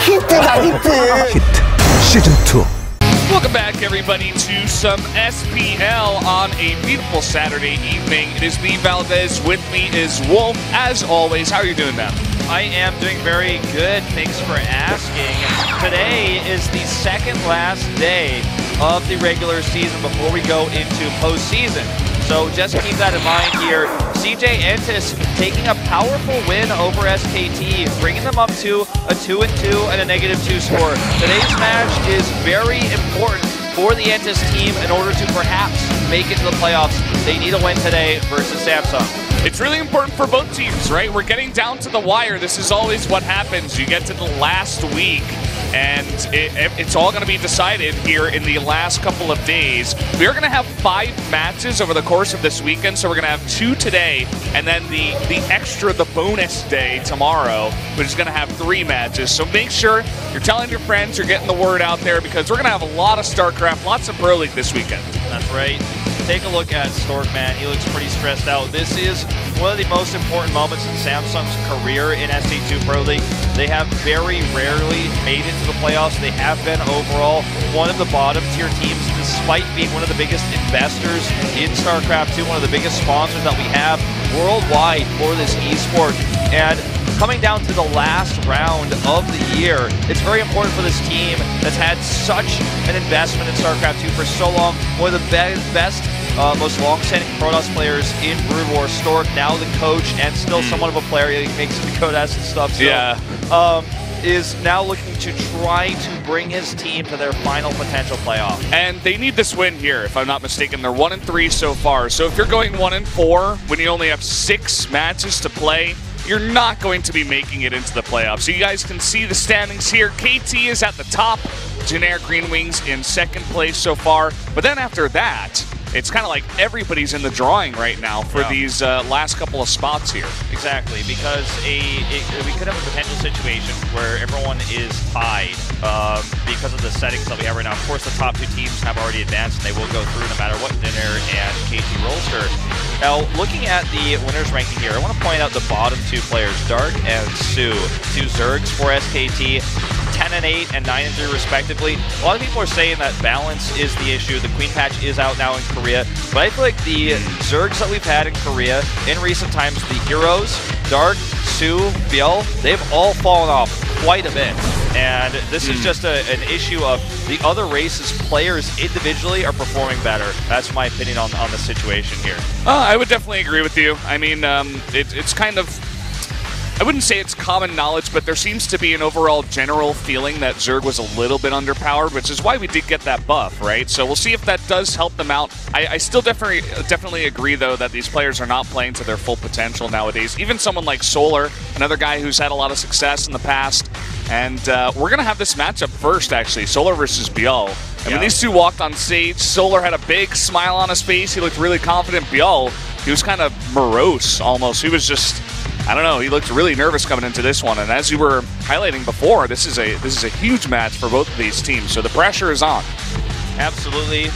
히트다 히트. 히트 시즌 2. Welcome back, everybody, to some SPL on a beautiful Saturday evening. It is me, Valdez. With me is Wolf. As always, how are you doing, man? I am doing very good. Thanks for asking. Today is the second last day of the regular season before we go into postseason. So just keep that in mind here. CJ Entis taking a powerful win over SKT, bringing them up to a 2-2 and a -2 score. Today's match is very important for the Entis team in order to perhaps make it to the playoffs. They need a win today versus Samsung. It's really important for both teams, right? We're getting down to the wire. This is always what happens. You get to the last week, and it's all going to be decided here in the last couple of days. We're going to have 5 matches over the course of this weekend, so we're going to have 2 today, and then the bonus day tomorrow, which is going to have 3 matches. So make sure you're telling your friends, you're getting the word out there, because we're going to have a lot of Starcraft, lots of Pro League this weekend. That's right. Take a look at Stork, man. He looks pretty stressed out. This is one of the most important moments in Samsung's career in SC2 Pro League. They have very rarely made it to the playoffs. They have been overall one of the bottom tier teams, despite being one of the biggest investors in StarCraft 2, one of the biggest sponsors that we have worldwide for this esport. And coming down to the last round of the year, it's very important for this team that's had such an investment in StarCraft 2 for so long. One of the best, most long-standing Protoss players in Brood War, Stork, now the coach and still somewhat of a player. He makes some Dakotas and stuff. So, yeah. Is now looking to try to bring his team to their final potential playoff. And they need this win here, if I'm not mistaken. They're 1-3 so far. So if you're going 1-4 when you only have 6 matches to play, you're not going to be making it into the playoffs. So you guys can see the standings here. KT is at the top. Generic Green Wings in 2nd place so far. But then after that, it's kind of like everybody's in the drawing right now for these last couple of spots here. Exactly, because we could have a potential situation where everyone is tied because of the settings that we have right now. Of course, the top 2 teams have already advanced, and they will go through no matter what Dinner and KT Rolster. Now, looking at the winners ranking here, I want to point out the bottom 2 players, Dark and Sue, 2 Zergs for SKT, 10-8 and 9-3 respectively. A lot of people are saying that balance is the issue. The Queen Patch is out now in Korea, but I feel like the Zergs that we've had in Korea in recent times, the heroes, Dark, Sue, ByuL, they've all fallen off quite a bit. And this is just an issue of the other races, players individually are performing better. That's my opinion on the situation here. I would definitely agree with you. I mean, it's kind of, I wouldn't say it's common knowledge, but there seems to be an overall general feeling that Zerg was a little bit underpowered, which is why we did get that buff, right? So we'll see if that does help them out. I still definitely agree, though, that these players are not playing to their full potential nowadays. Even someone like Solar, another guy who's had a lot of success in the past. And we're going to have this matchup first, actually, Solar versus ByuL. And when these two walked on stage, Solar had a big smile on his face. He looked really confident. ByuL, he was kind of morose, almost. He was just, I don't know, he looked really nervous coming into this one. And as you were highlighting before, this is a huge match for both of these teams. So the pressure is on. Absolutely.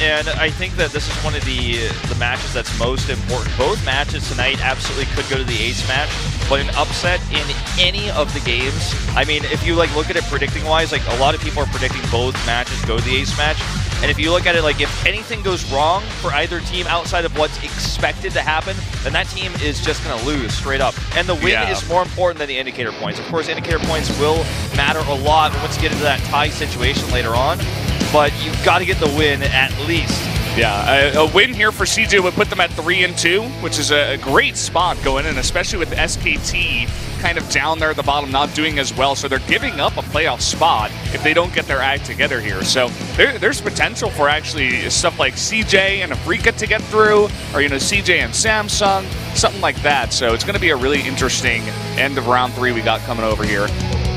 And I think that this is one of the matches that's most important. Both matches tonight absolutely could go to the ace match, but an upset in any of the games, I mean, if you look at it predicting-wise, a lot of people are predicting both matches go to the ace match. And if you look at it, if anything goes wrong for either team outside of what's expected to happen, then that team is just going to lose straight up. And the win is more important than the indicator points. Of course, indicator points will matter a lot once you get into that tie situation later on, but you've got to get the win at least. Yeah, a win here for CJ would put them at 3-2, which is a great spot going in, especially with SKT kind of down there at the bottom, not doing as well. So they're giving up a playoff spot if they don't get their act together here. So there's potential for actually stuff like CJ and Afrika to get through, or, CJ and Samsung, something like that. So it's going to be a really interesting end of round 3 we got coming over here.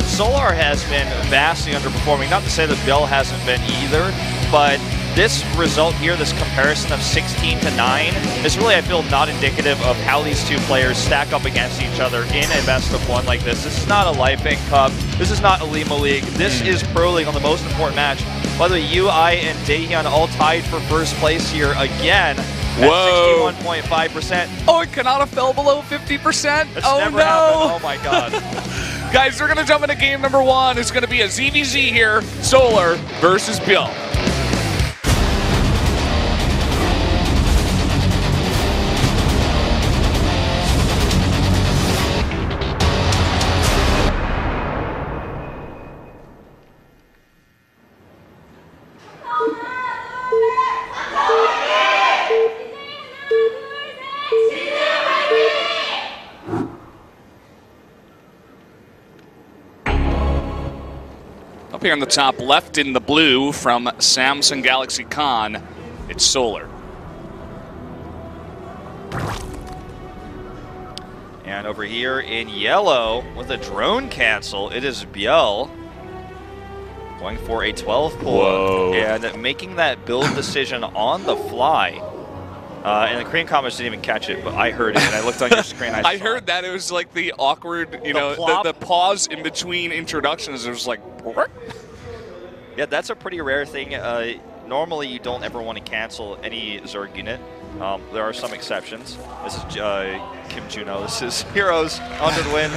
Solar has been vastly underperforming. Not to say that ByuL hasn't been either, but this result here, this comparison of 16-9, is really, I feel, not indicative of how these two players stack up against each other in a best-of-1 like this. This is not a Life Bank Cup. This is not a Lima League. This is Pro League on the most important match. By the way, UI and Daehyun all tied for first place here again. Whoa. 61.5%. Oh, it cannot have fell below 50%? That's oh, never no. happened. Oh, my God. Guys, we're going to jump into game number 1. It's going to be a ZVZ here, Solar versus ByuL. Up here on the top left in the blue from Samsung Galaxy Con, it's Solar. And over here in yellow with a drone cancel, it is ByuL going for a 12 pull. Whoa. And making that build decision on the fly. And the Korean comments didn't even catch it, but I heard it, and I looked on your screen. I heard that. It was like the awkward, you know, the pause in between introductions. It was like, yeah, that's a pretty rare thing. Normally, you don't ever want to cancel any Zerg unit. There are some exceptions. This is Kim Juno. This is Heroes under the Win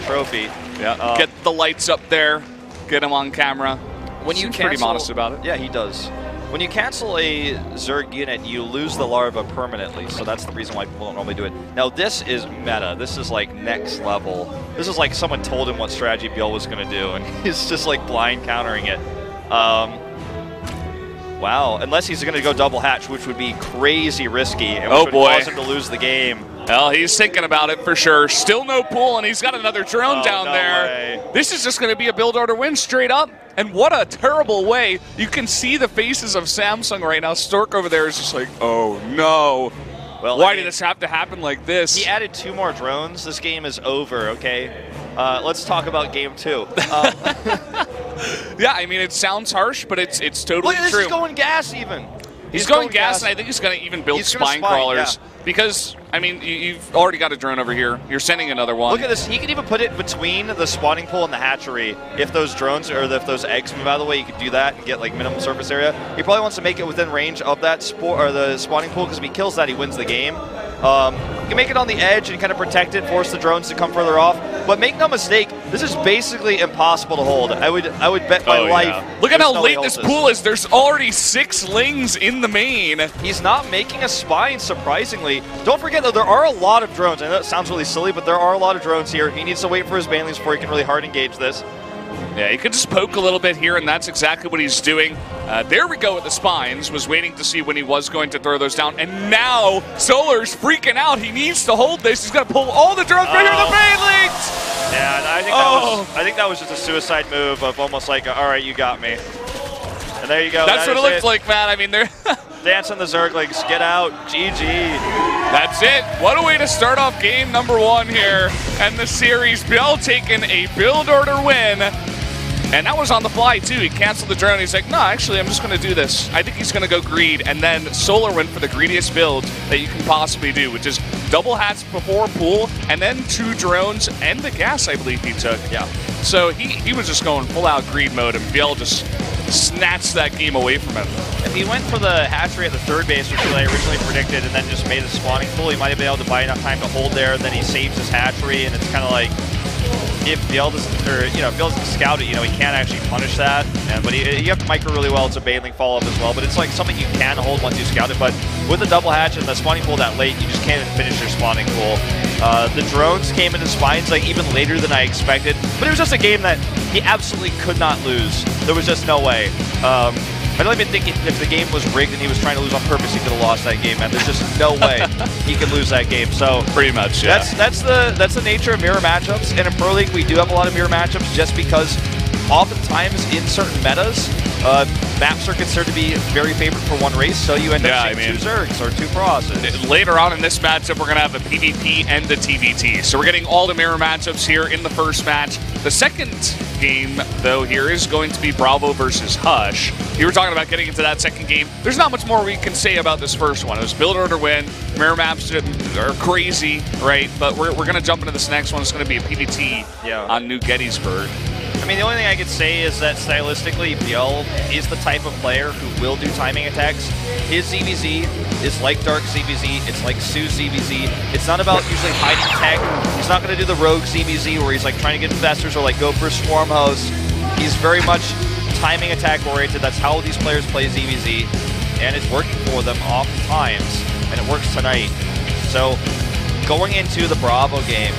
trophy. Yeah. Get the lights up there. Get him on camera. When you pretty modest about it. Yeah, he does. When you cancel a Zerg unit, you lose the larva permanently, so that's the reason why people don't normally do it. Now, this is meta. This is like next level. This is like someone told him what strategy ByuL was going to do, and he's just like blind countering it. Wow, unless he's going to go double hatch, which would be crazy risky, and which would cause him to lose the game. Well, he's thinking about it for sure. Still no pull, and he's got another drone down there. Way. This is just going to be a build order win straight up. And what a terrible way. You can see the faces of Samsung right now. Stork over there is just like, oh no. Well, why did this have to happen like this? He added 2 more drones. This game is over, okay? Let's talk about game 2. Yeah, I mean, it sounds harsh, but it's totally true. He's going gas even. He's going gas, and I think he's going to even build spine crawlers. Yeah. Because, I mean, you've already got a drone over here. You're sending another one. Look at this. He could even put it between the spawning pool and the hatchery. If those drones, or if those eggs move out of the way, you could do that and get, like, minimum surface area. He probably wants to make it within range of that the spawning pool, because if he kills that, he wins the game. You can make it on the edge and kind of protect it, force the drones to come further off. But make no mistake, this is basically impossible to hold. I would bet my life. Yeah. Look at how late this pool is. There's already 6 lings in the main. He's not making a spine, surprisingly. Don't forget, though, there are a lot of drones. I know it sounds really silly, but there are a lot of drones here. He needs to wait for his banelings before he can really hard engage this. Yeah, he could just poke a little bit here, and that's exactly what he's doing. There we go with the spines. Was waiting to see when he was going to throw those down. And now Solar's freaking out. He needs to hold this. He's going to pull all the drones right here, the banelings! Yeah, and I think that was just a suicide move of almost like, all right, you got me. And there you go. That's what it looks like, man. I mean, they're dancing the Zerglings. Get out. GG. That's it. What a way to start off game number 1 here. And the series, ByuL taking a build order win. And that was on the fly, too. He canceled the drone. He's like, no, actually, I'm just going to do this. I think he's going to go greed. And then Solar went for the greediest build that you can possibly do, which is double hats before pool, and then 2 drones and the gas, I believe he took. Yeah. So he was just going full-out greed mode, and ByuL just snatched that game away from him. If he went for the hatchery at the 3rd base, which I originally predicted, and then just made a spawning pool, he might have been able to buy enough time to hold there, and then he saves his hatchery, and it's kind of like, if ByuL doesn't, or, you know, if ByuL doesn't scout it, you know, he can't actually punish that. But you have to micro really well. It's a baneling follow-up as well. But it's like something you can hold once you scout it. But with the double hatch and the spawning pool that late, you just can't even finish your spawning pool. The drones came into spines like even later than I expected. But it was just a game that he absolutely could not lose. There was just no way. I don't even think if the game was rigged and he was trying to lose on purpose, he could have lost that game, man. There's just no way he could lose that game. So pretty much, yeah. That's the nature of mirror matchups. And in Pro League, we do have a lot of mirror matchups just because oftentimes in certain metas, maps are considered to be very favored for one race, so you end up seeing 2 Zergs or 2 Pros. Later on in this matchup, we're going to have a PvP and a TVT. So we're getting all the mirror matchups here in the first match. The second game, though, here is going to be Bravo versus Hush. You were talking about getting into that second game. There's not much more we can say about this first one. It was build order win. Mirror maps are crazy, right? But we're going to jump into this next one. It's going to be a PvT on New Gettysburg. I mean, the only thing I could say is that stylistically, ByuL is the type of player who will do timing attacks. His ZVZ is like Dark ZVZ, it's like Sue's ZVZ. It's not about usually hiding tech. He's not going to do the rogue ZVZ where he's like trying to get investors or like go for a swarm host. He's very much timing attack oriented. That's how these players play ZVZ, and it's working for them oftentimes, and it works tonight. So going into the Bravo game,